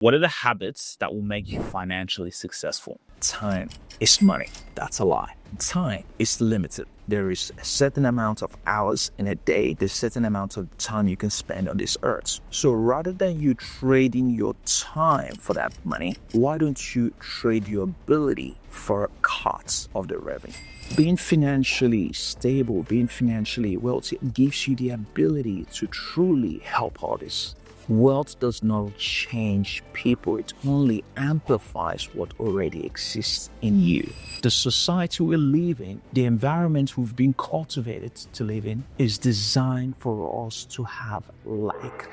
What are the habits that will make you financially successful? Time is money. That's a lie. Time is limited. There is a certain amount of hours in a day. There's a certain amount of time you can spend on this earth. So rather than you trading your time for that money, why don't you trade your ability for a cut of the revenue? Being financially stable, being financially wealthy gives you the ability to truly help others. Wealth does not change people, it only amplifies what already exists in you. The society we live in, the environment we've been cultivated to live in, is designed for us to have like.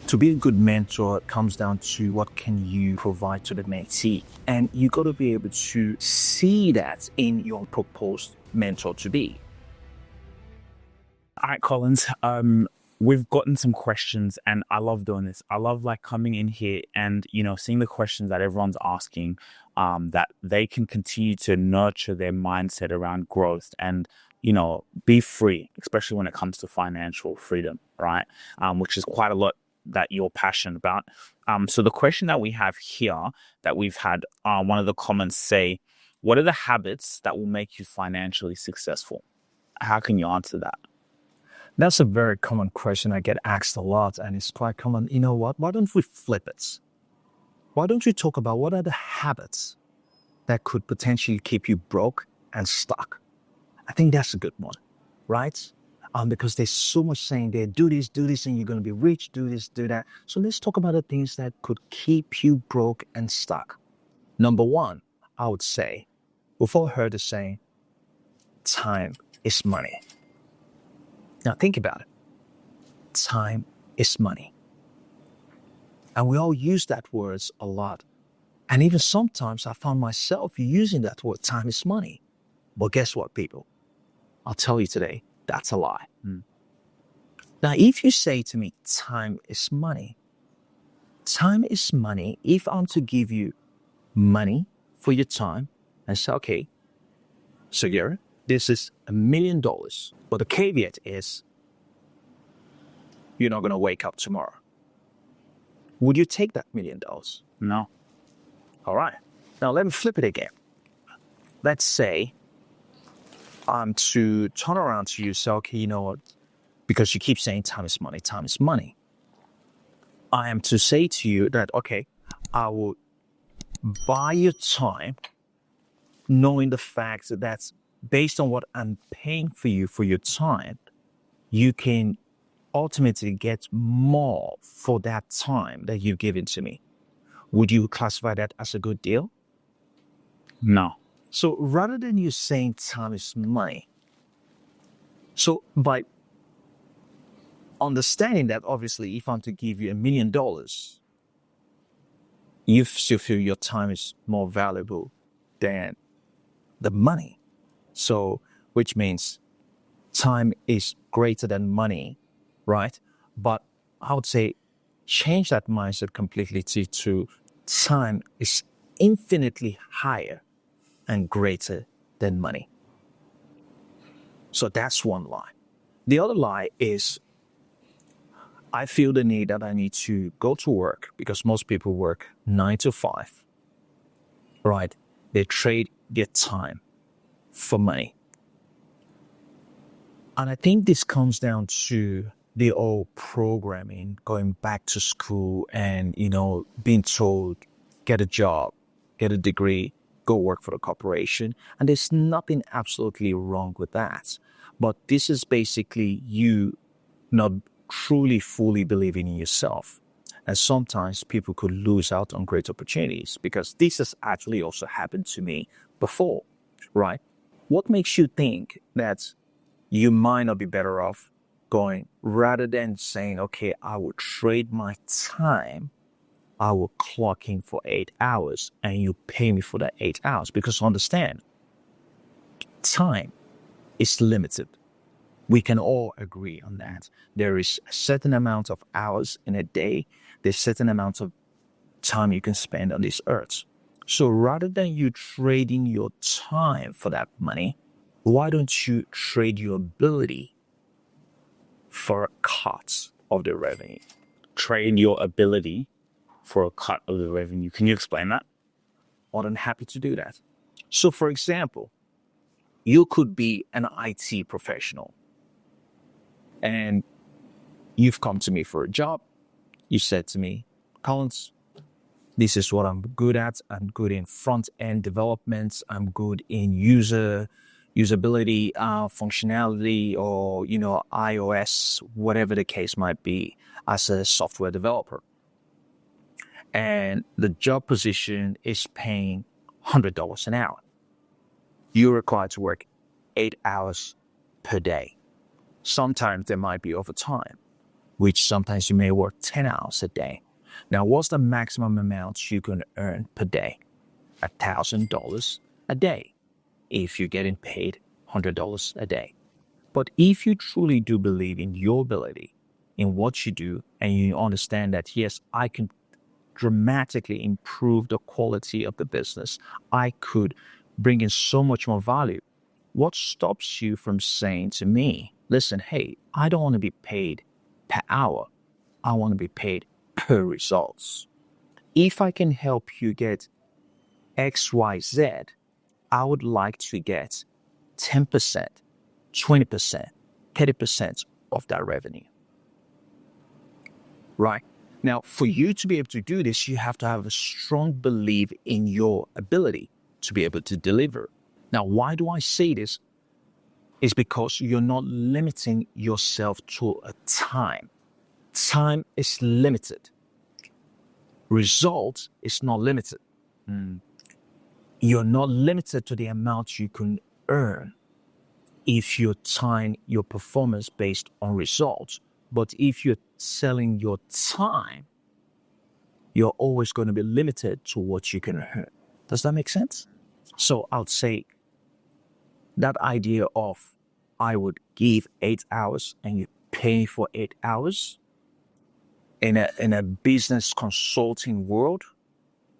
To be a good mentor comes down to what can you provide to the mentee. And you got to be able to see that in your proposed mentor to be. All right, Collins. We've gotten some questions and I love doing this. I love like coming in here and, seeing the questions that everyone's asking, that they can continue to nurture their mindset around growth and, be free, especially when it comes to financial freedom, right? Which is quite a lot that you're passionate about. So the question that we have here that we've had, one of the comments say, what are the habits that will make you financially successful? How can you answer that? That's a very common question I get asked a lot, and it's quite common. You know what? Why don't we flip it? Why don't we talk about what are the habits that could potentially keep you broke and stuck? I think that's a good one, right? Because there's so much saying there, do this, and you're going to be rich, do this, do that. So let's talk about the things that could keep you broke and stuck. Number one, I would say, before I heard the saying, time is money. Now think about it. Time is money. And we all use that word a lot. And even sometimes I found myself using that word, time is money. But guess what, people? I'll tell you today, that's a lie. Now, if you say to me, time is money if I'm to give you money for your time and say, okay, so Gary, this is $1 million. But the caveat is, you're not going to wake up tomorrow. Would you take that $1 million? No. All right. Now let me flip it again. Let's say I'm to turn around to you, say, okay, you know what? Because you keep saying time is money, time is money. I am to say to you that, okay, I will buy your time, knowing the fact that that's based on what I'm paying for you for your time, you can ultimately get more for that time that you've given to me. Would you classify that as a good deal? No. So rather than you saying time is money, so by understanding that, obviously, if I'm to give you $1 million, you still feel your time is more valuable than the money. So, which means time is greater than money, right? But I would say change that mindset completely to time is infinitely higher and greater than money. So that's one lie. The other lie is I feel the need that I need to go to work because most people work 9 to 5, right? They trade their time for money. And I think this comes down to the old programming, going back to school and, being told, get a job, get a degree, go work for the corporation. And there's nothing absolutely wrong with that. But this is basically you not truly, fully believing in yourself. And sometimes people could lose out on great opportunities because this has actually also happened to me before, right? What makes you think that you might not be better off going rather than saying, okay, I will trade my time, I will clock in for 8 hours and you pay me for that 8 hours? Because understand, time is limited. We can all agree on that. There is a certain amount of hours in a day. There's a certain amount of time you can spend on this earth. So rather than you trading your time for that money, why don't you trade your ability for a cut of the revenue? Trade your ability for a cut of the revenue. Can you explain that? More than happy to do that. So, for example, you could be an IT professional and you've come to me for a job. You said to me, Collins, this is what I'm good at. I'm good in front end development. I'm good in usability, functionality, or, iOS, whatever the case might be, as a software developer. And the job position is paying $100 an hour. You're required to work 8 hours per day. Sometimes there might be overtime, which sometimes you may work 10 hours a day. Now, what's the maximum amount you can earn per day? $1,000 a day if you're getting paid $100 a day. But if you truly do believe in your ability, in what you do, and you understand that, yes, I can dramatically improve the quality of the business, I could bring in so much more value. What stops you from saying to me, listen, hey, I don't want to be paid per hour. I want to be paid per results. If I can help you get X, Y, Z, I would like to get 10%, 20%, 30% of that revenue. Right? Now, for you to be able to do this, you have to have a strong belief in your ability to be able to deliver. Now, why do I say this? It's because you're not limiting yourself to a time. Time is limited. Result is not limited. You're not limited to the amount you can earn if you time your performance based on results. But if you're selling your time, you're always going to be limited to what you can earn. Does that make sense? So I'd say that idea of I would give 8 hours and you pay for 8 hours in a business consulting world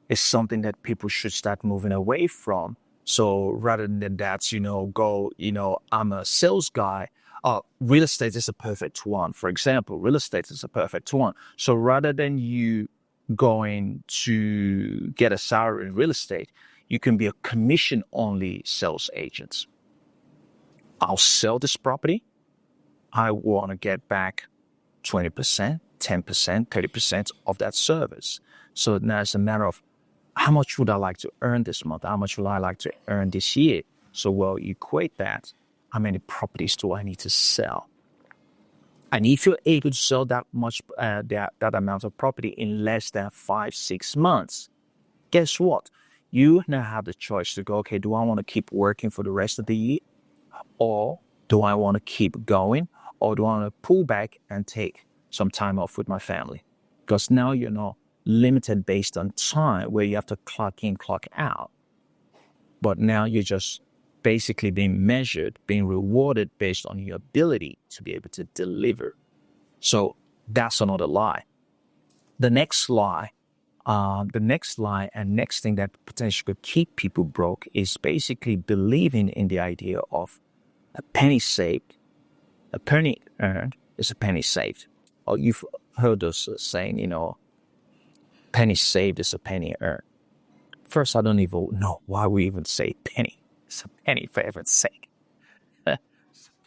is something that people should start moving away from. So rather than that, I'm a sales guy. Real estate is a perfect one. For example, real estate is a perfect one. So rather than you going to get a salary in real estate, you can be a commission-only sales agent. I'll sell this property. I want to get back 20%, 10%, 30% of that service. So now it's a matter of how much would I like to earn this month? How much would I like to earn this year? So, well, you equate that. How many properties do I need to sell? And if you're able to sell that much, that amount of property in less than 5-6 months, guess what? You now have the choice to go, okay, do I want to keep working for the rest of the year? Or do I want to keep going? Or do I want to pull back and take some time off with my family? Because now you're not limited based on time where you have to clock in, clock out. But now you're just basically being measured, being rewarded based on your ability to be able to deliver. So that's another lie. The next lie and next thing that potentially could keep people broke is basically believing in the idea of a penny saved, a penny earned is a penny saved. Or you've heard us saying, penny saved is a penny earned. First, I don't even know why we even say penny. It's a penny for heaven's sake.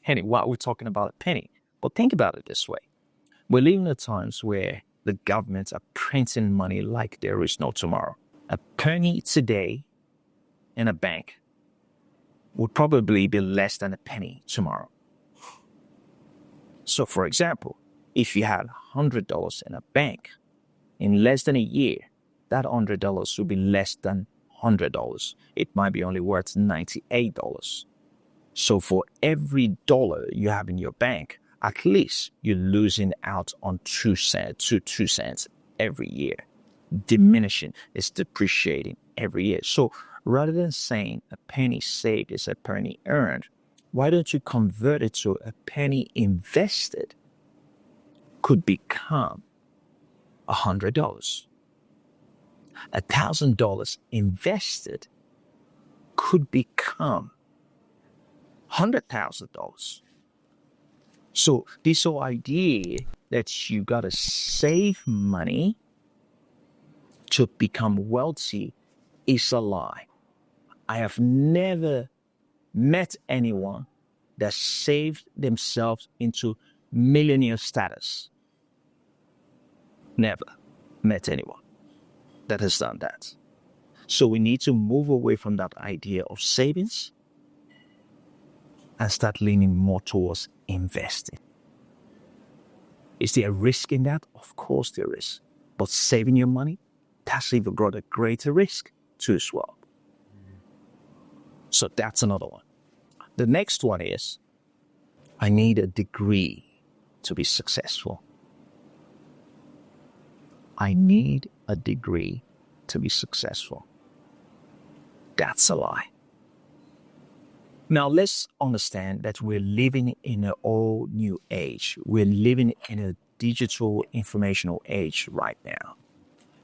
Penny, why are we talking about a penny? Well, think about it this way. We're living in times where the governments are printing money like there is no tomorrow. A penny today in a bank would probably be less than a penny tomorrow. So, for example, if you had $100 in a bank, in less than a year, that $100 would be less than $100. It might be only worth $98. So for every dollar you have in your bank, at least you're losing out on 2 cents every year. Diminishing, it's depreciating every year. So rather than saying a penny saved is a penny earned, why don't you convert it to a penny invested could become $100. $1,000 invested could become $100,000. So this whole idea that you gotta save money to become wealthy is a lie. I have never met anyone that saved themselves into millionaire status. Never met anyone that has done that. So we need to move away from that idea of savings and start leaning more towards investing. Is there a risk in that? Of course there is. But saving your money, that's even got a greater risk too as well. So that's another one. The next one is, I need a degree to be successful. I need a degree to be successful. That's a lie. Now let's understand that we're living in an all new age. We're living in a digital informational age right now.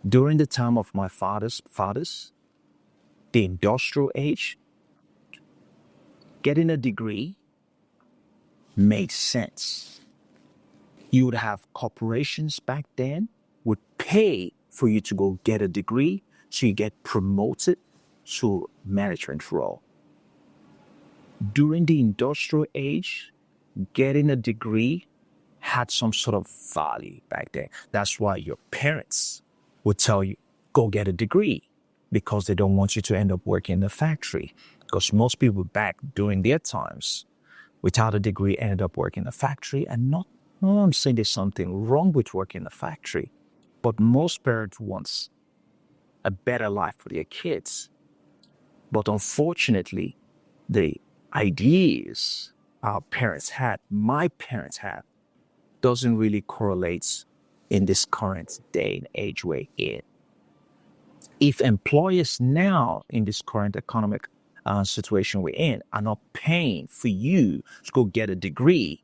During the time of my fathers, the industrial age, getting a degree made sense. You would have corporations back then would pay for you to go get a degree so you get promoted to management role. During the industrial age, getting a degree had some sort of value back then. That's why your parents would tell you, go get a degree, because they don't want you to end up working in a factory. Because most people back during their times, without a degree, ended up working in a factory. And not, I'm saying there's something wrong with working in a factory, but most parents want a better life for their kids. But unfortunately, the ideas our parents had, my parents had, doesn't really correlate in this current day and age we're in. If employers now in this current economic situation we're in are not paying for you to go get a degree,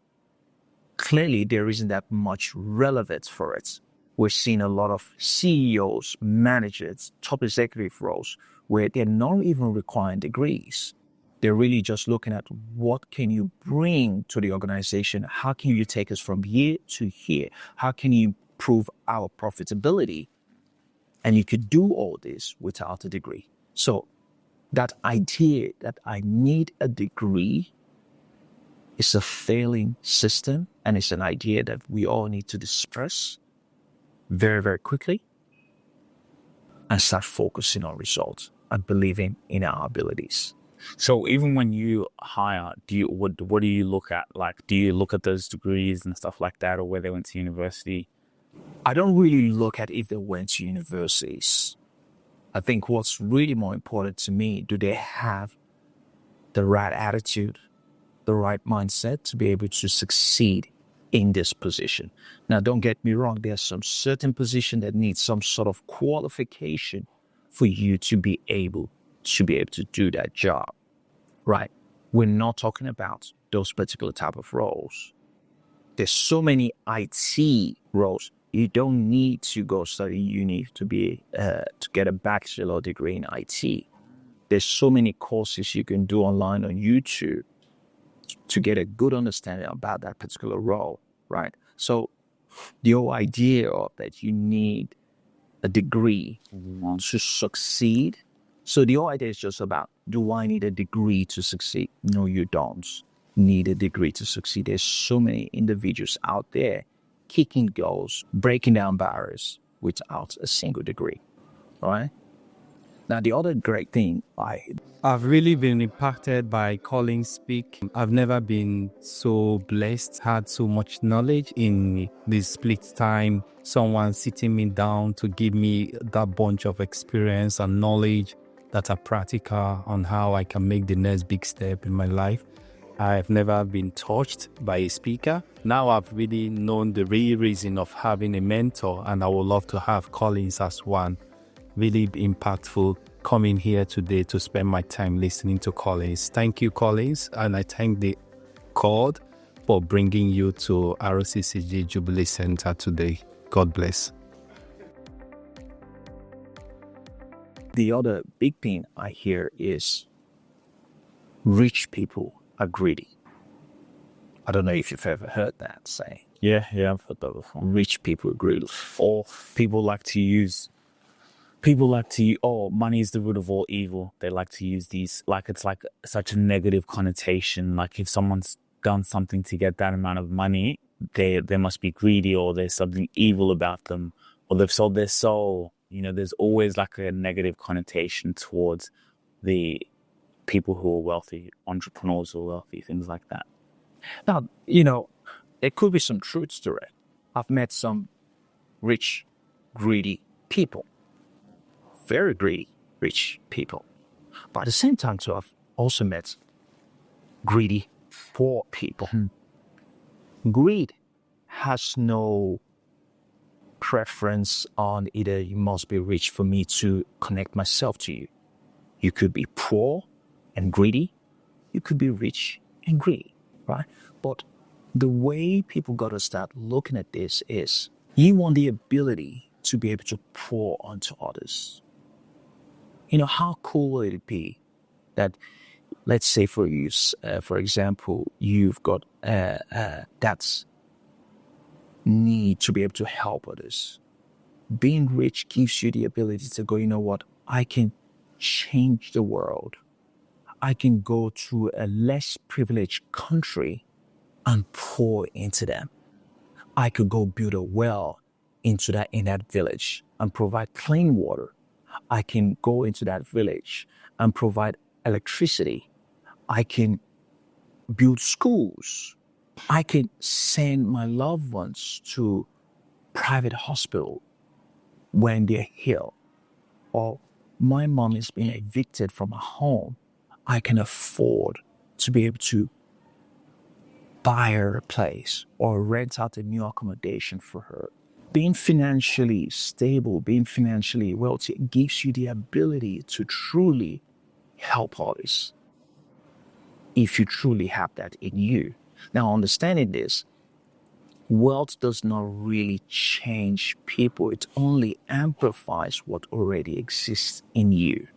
clearly there isn't that much relevance for it. We're seeing a lot of CEOs, managers, top executive roles where they're not even requiring degrees. They're really just looking at what can you bring to the organization? How can you take us from here to here? How can you improve our profitability? And you could do all this without a degree. So that idea that I need a degree is a failing system, and it's an idea that we all need to disperse very, very quickly and start focusing on results and believing in our abilities. So even when you hire, what do you look at? Like, do you look at those degrees and stuff like that, or where they went to university? I don't really look at if they went to universities. I think what's really more important to me, do they have the right attitude, the right mindset to be able to succeed in this position? Now, don't get me wrong. There's some certain position that needs some sort of qualification for you to be able to do that job, right? We're not talking about those particular type of roles. There's so many IT roles. You don't need to go study uni to get a bachelor degree in IT. There's so many courses you can do online on YouTube to get a good understanding about that particular role, right? So the whole idea of that you need a degree to succeed. So the whole idea is just about, do I need a degree to succeed? No, you don't need a degree to succeed. There's so many individuals out there kicking goals, breaking down barriers without a single degree, all right? Now, the other great thing I've really been impacted by Collins speak. I've never been so blessed, had so much knowledge in this split time. Someone sitting me down to give me that bunch of experience and knowledge that are practical on how I can make the next big step in my life. I've never been touched by a speaker. Now I've really known the real reason of having a mentor, and I would love to have Collins as one. Really impactful coming here today to spend my time listening to Collins. Thank you, Collins, and I thank the God for bringing you to ROCCG Jubilee Center today. God bless. The other big thing I hear is rich people are greedy. I don't know if you've ever heard that saying. Yeah, I've heard that before. Rich people are greedy. Or people like to use People like to, oh, money is the root of all evil. They like to use these, like it's like such a negative connotation. Like if someone's done something to get that amount of money, they must be greedy, or there's something evil about them, or they've sold their soul. There's always like a negative connotation towards the people who are wealthy, entrepreneurs who are wealthy, things like that. Now, there could be some truths to it. I've met some rich, greedy people, very greedy, rich people. But at the same time, too, I've also met greedy, poor people. Greed has no preference on either you must be rich for me to connect myself to you. You could be poor and greedy. You could be rich and greedy, right? But the way people got to start looking at this is you want the ability to be able to pour onto others. How cool would it be that, let's say for example, you've got that need to be able to help others. Being rich gives you the ability to go, you know what, I can change the world. I can go to a less privileged country and pour into them. I could go build a well in that village and provide clean water. I can go into that village and provide electricity. I can build schools. I can send my loved ones to private hospital when they're ill. Or my mom is being evicted from her home. I can afford to be able to buy her a place or rent out a new accommodation for her. Being financially stable, being financially wealthy gives you the ability to truly help others if you truly have that in you. Now, understanding this, wealth does not really change people. It only amplifies what already exists in you.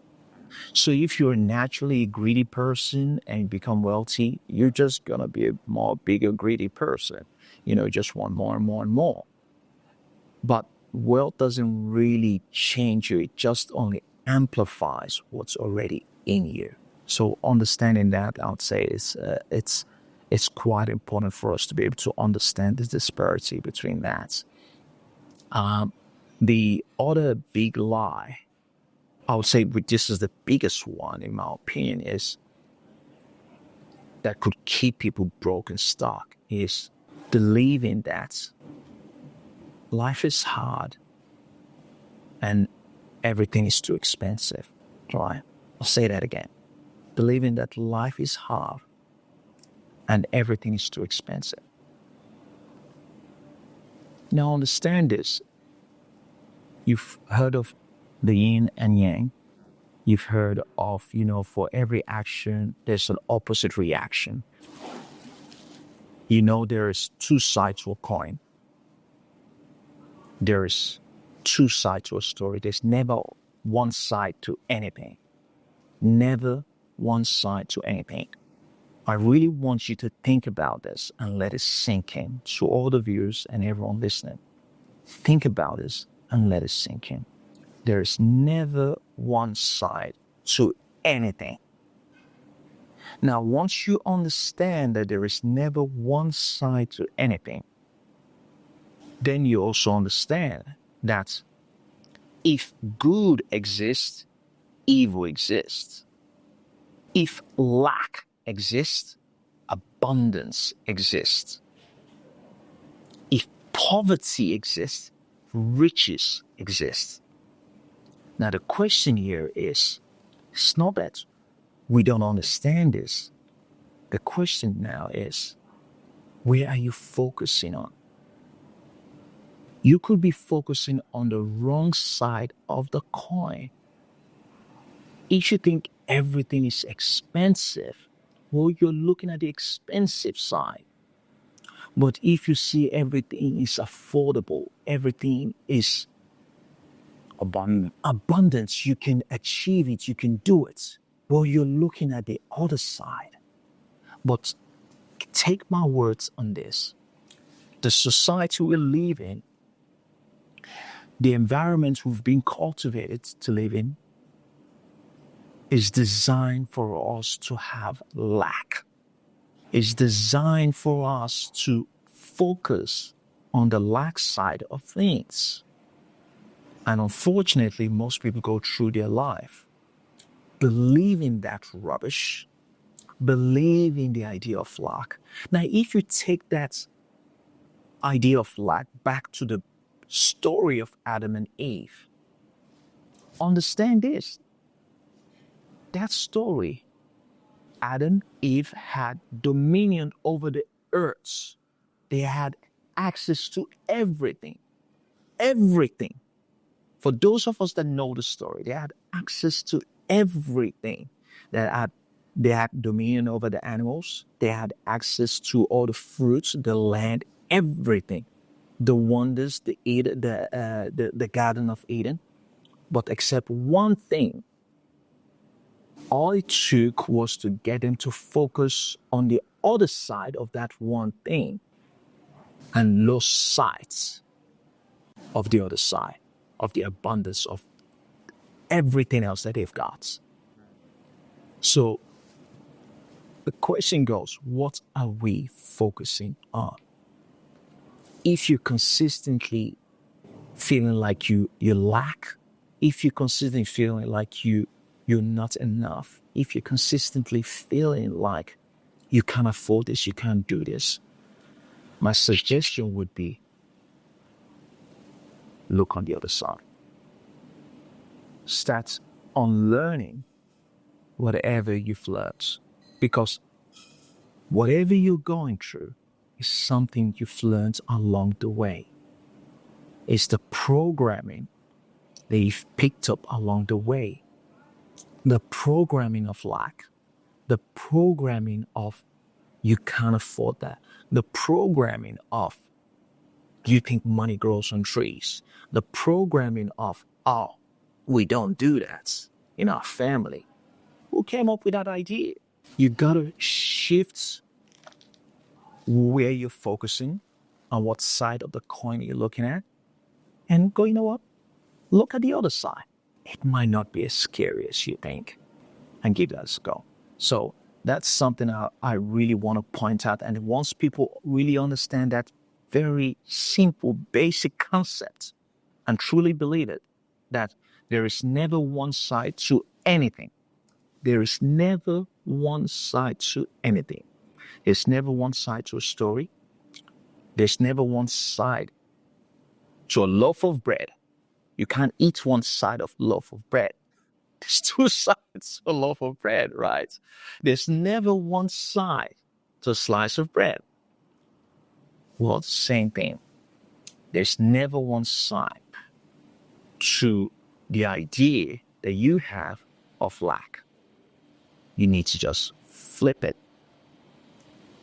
So if you're naturally a greedy person and become wealthy, you're just going to be a bigger greedy person. Just want more and more and more. But wealth doesn't really change you. It just only amplifies what's already in you. So understanding that, I would say, it's quite important for us to be able to understand the disparity between that. The other big lie, I would say this is the biggest one in my opinion, is that could keep people broke and stuck, is believing that life is hard and everything is too expensive. Right? I'll say that again. Believing that life is hard and everything is too expensive. Now understand this. You've heard of the yin and yang. You've heard of, for every action, there's an opposite reaction. There is two sides to a coin. There is two sides to a story. There's never one side to anything. Never one side to anything. I really want you to think about this and let it sink in to all the viewers and everyone listening. Think about this and let it sink in. There is never one side to anything. Now, once you understand that there is never one side to anything, then you also understand that if good exists, evil exists. If lack exists, abundance exists. If poverty exists, riches exist. Now the question here is, it's not that we don't understand this. The question now is, where are you focusing on? You could be focusing on the wrong side of the coin. If you think everything is expensive, well, you're looking at the expensive side. But if you see everything is affordable, everything is abundance, you can achieve it, you can do it, well, you're looking at the other side. But take my words on this. The society we live in, the environment we've been cultivated to live in is designed for us to have lack. It's designed for us to focus on the lack side of things. And unfortunately, most people go through their life believing that rubbish, believing the idea of lack. Now, if you take that idea of lack back to the story of Adam and Eve, understand this. That story, Adam, Eve had dominion over the earth. They had access to everything. Everything. For those of us that know the story, they had access to everything. They had dominion over the animals. They had access to all the fruits, the land, everything. The wonders, the Garden of Eden. But except one thing, all it took was to get them to focus on the other side of that one thing and lose sight of the other side, of the abundance of everything else that they've got. So the question goes, what are we focusing on? If you're consistently feeling like you lack, if you're consistently feeling like you're not enough, if you're consistently feeling like you can't afford this, you can't do this, my suggestion would be look on the other side. Start unlearning whatever you've learned, because whatever you're going through is something you've learned along the way. It's the programming that you've picked up along the way. The programming of lack, the programming of you can't afford that, the programming of you think money grows on trees, the programming of, oh, we don't do that in our family. Who came up with that idea? You gotta shift where you're focusing, on what side of the coin you're looking at, and go, you know what? Look at the other side. It might not be as scary as you think, and give that a go. So that's something I really want to point out. And once people really understand that very simple, basic concept and truly believe it, that there is never one side to anything. There is never one side to anything. There's never one side to a story. There's never one side to a loaf of bread. You can't eat one side of a loaf of bread. There's two sides to a loaf of bread, right? There's never one side to a slice of bread. Well, same thing. There's never one side to the idea that you have of lack. You need to just flip it.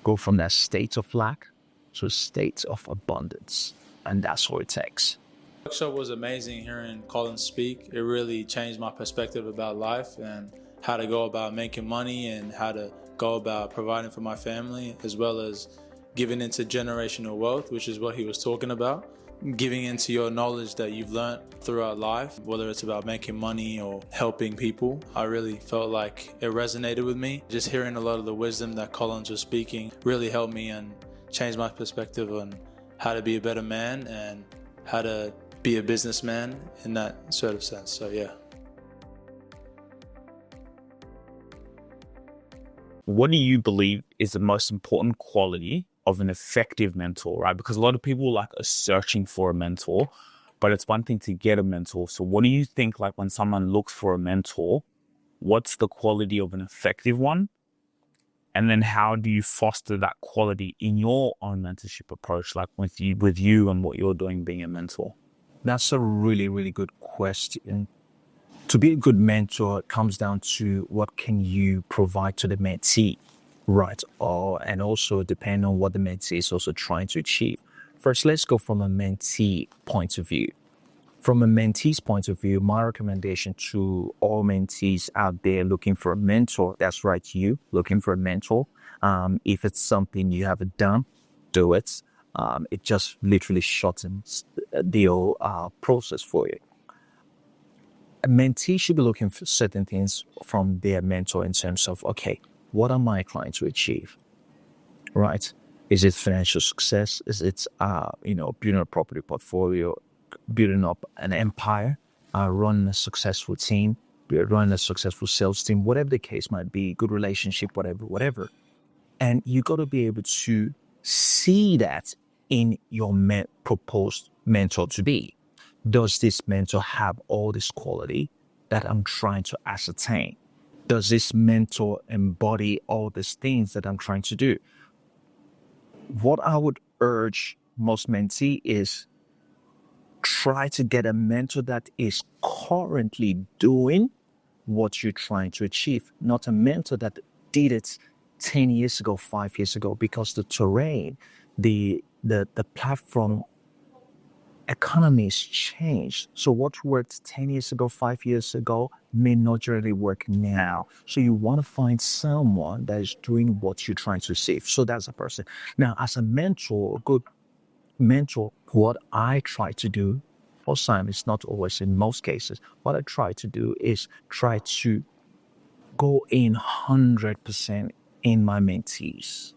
Go from that state of lack to a state of abundance. And that's what it takes. The workshop was amazing hearing Collins speak. It really changed my perspective about life and how to go about making money and how to go about providing for my family, as well as giving into generational wealth, which is what he was talking about. Giving into your knowledge that you've learned throughout life, whether it's about making money or helping people. I really felt like it resonated with me. Just hearing a lot of the wisdom that Collins was speaking really helped me and changed my perspective on how to be a better man and how to be a businessman in that sort of sense. So yeah. What do you believe is the most important quality of an effective mentor, right? Because a lot of people are searching for a mentor, but it's one thing to get a mentor. So what do you think, when someone looks for a mentor, what's the quality of an effective one? And then how do you foster that quality in your own mentorship approach, with you and what you're doing being a mentor? That's a really, really good question. To be a good mentor, it comes down to what can you provide to the mentee, right? And also depend on what the mentee is also trying to achieve. First, let's go from a mentee point of view. From a mentee's point of view, my recommendation to all mentees out there looking for a mentor, that's right, you looking for a mentor. If it's something you haven't done, do it. It just literally shortens the whole process for you. A mentee should be looking for certain things from their mentor in terms of, okay, what am I trying to achieve? Right? Is it financial success? Is it, building a property portfolio, building up an empire, running a successful team, running a successful sales team, whatever the case might be, good relationship, whatever. And you got to be able to see that in your proposed mentor to be. Does this mentor have all this quality that I'm trying to ascertain? Does this mentor embody all these things that I'm trying to do? What I would urge most mentee is try to get a mentor that is currently doing what you're trying to achieve, not a mentor that did it 10 years ago, 5 years ago, because the terrain, the platform economy has changed. So what worked 10 years ago, 5 years ago may not really work now. So you want to find someone that is doing what you're trying to achieve. So that's a person. Now, as a mentor, a good mentor, what I try to do, most time, it's not always in most cases, what I try to do is try to go in 100% in my mentees.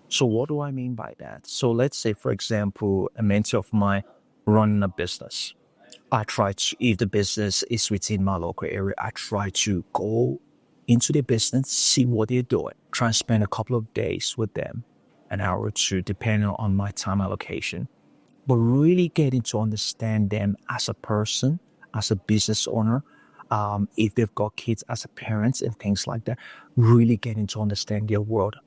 So what do I mean by that? So let's say, for example, a mentor of mine running a business. I try to, if the business is within my local area, I try to go into the business, see what they're doing, try and spend a couple of days with them, an hour or two, depending on my time allocation, but really getting to understand them as a person, as a business owner, if they've got kids, as a parent and things like that, really getting to understand their world,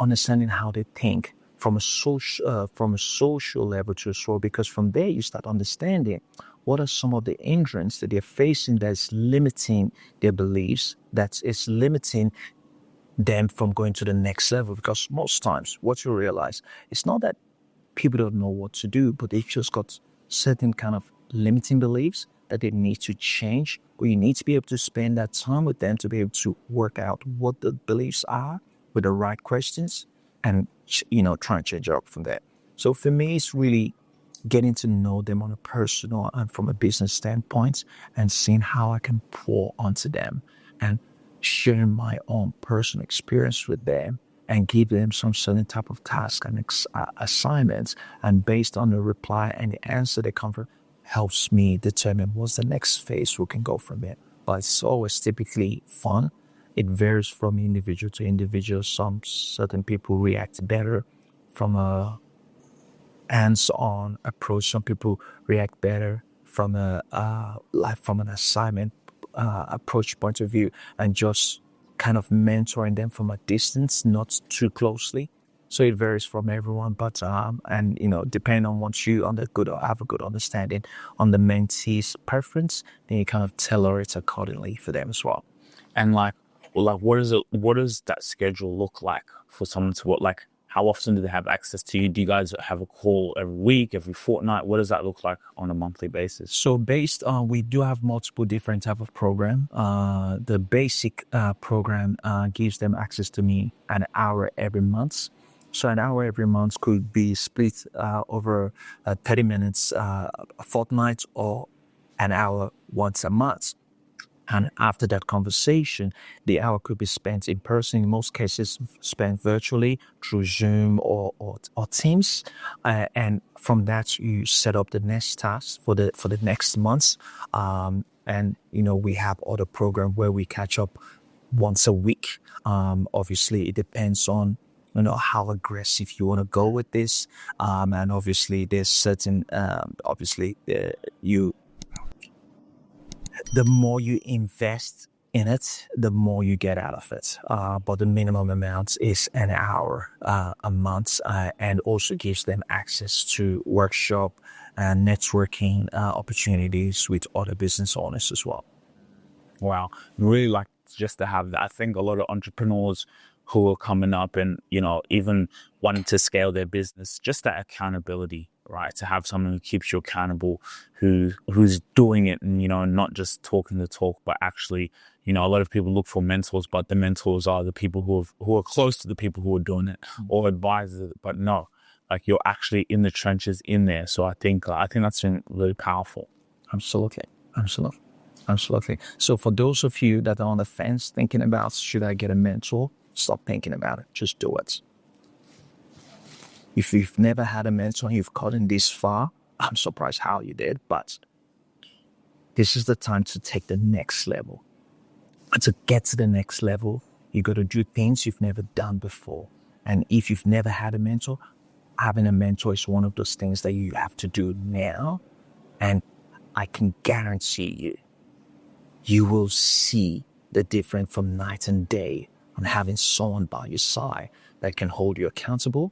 understanding how they think from a social level to as well, because from there you start understanding what are some of the hindrances that they're facing that's limiting their beliefs, that is limiting them from going to the next level. Because most times what you realize, it's not that people don't know what to do, but they've just got certain kind of limiting beliefs that they need to change, or you need to be able to spend that time with them to be able to work out what the beliefs are with the right questions and, try and change it up from there. So for me, it's really getting to know them on a personal and from a business standpoint and seeing how I can pour onto them and sharing my own personal experience with them and give them some certain type of task and assignments. And based on the reply and the answer they come from, helps me determine what's the next phase we can go from it. But it's always typically fun. It varies from individual to individual. Some certain people react better from a hands-on approach. Some people react better from from an assignment approach point of view, and just kind of mentoring them from a distance, not too closely. So it varies from everyone, but depending on what you have a good understanding on the mentee's preference, then you kind of tailor it accordingly for them as well. And what does that schedule look like for someone to work? Like, how often do they have access to you? Do you guys have a call every week, every fortnight? What does that look like on a monthly basis? So based on, we do have multiple different type of program. The basic program gives them access to me an hour every month. So an hour every month could be split over 30 minutes a fortnight, or an hour once a month. And after that conversation, the hour could be spent in person. In most cases, spent virtually through Zoom or Teams. And from that, you set up the next task for the next month. We have other programs where we catch up once a week. Obviously, it depends on how aggressive you want to go with this. And obviously, there's certain the more you invest in it, the more you get out of it. But the minimum amount is an hour a month, and also gives them access to workshop and networking opportunities with other business owners as well. Wow. Really like just to have that. I think a lot of entrepreneurs who are coming up and, even wanting to scale their business, just that accountability, right? To have someone who keeps you accountable, who's doing it and, not just talking the talk, but actually, a lot of people look for mentors, but the mentors are the people who are close to the people who are doing it, or advisors. But no, Like you're actually in the trenches in there. So I think that's been really powerful. Absolutely. Absolutely. Absolutely. So for those of you that are on the fence thinking about, should I get a mentor? Stop thinking about it. Just do it. If you've never had a mentor and you've gotten this far, I'm surprised how you did, but this is the time to take the next level. And to get to the next level, you got to do things you've never done before. And if you've never had a mentor, having a mentor is one of those things that you have to do now. And I can guarantee you, you will see the difference from night and day on having someone by your side that can hold you accountable,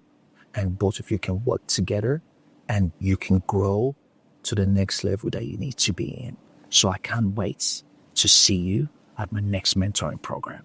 and both of you can work together and you can grow to the next level that you need to be in. So I can't wait to see you at my next mentoring program.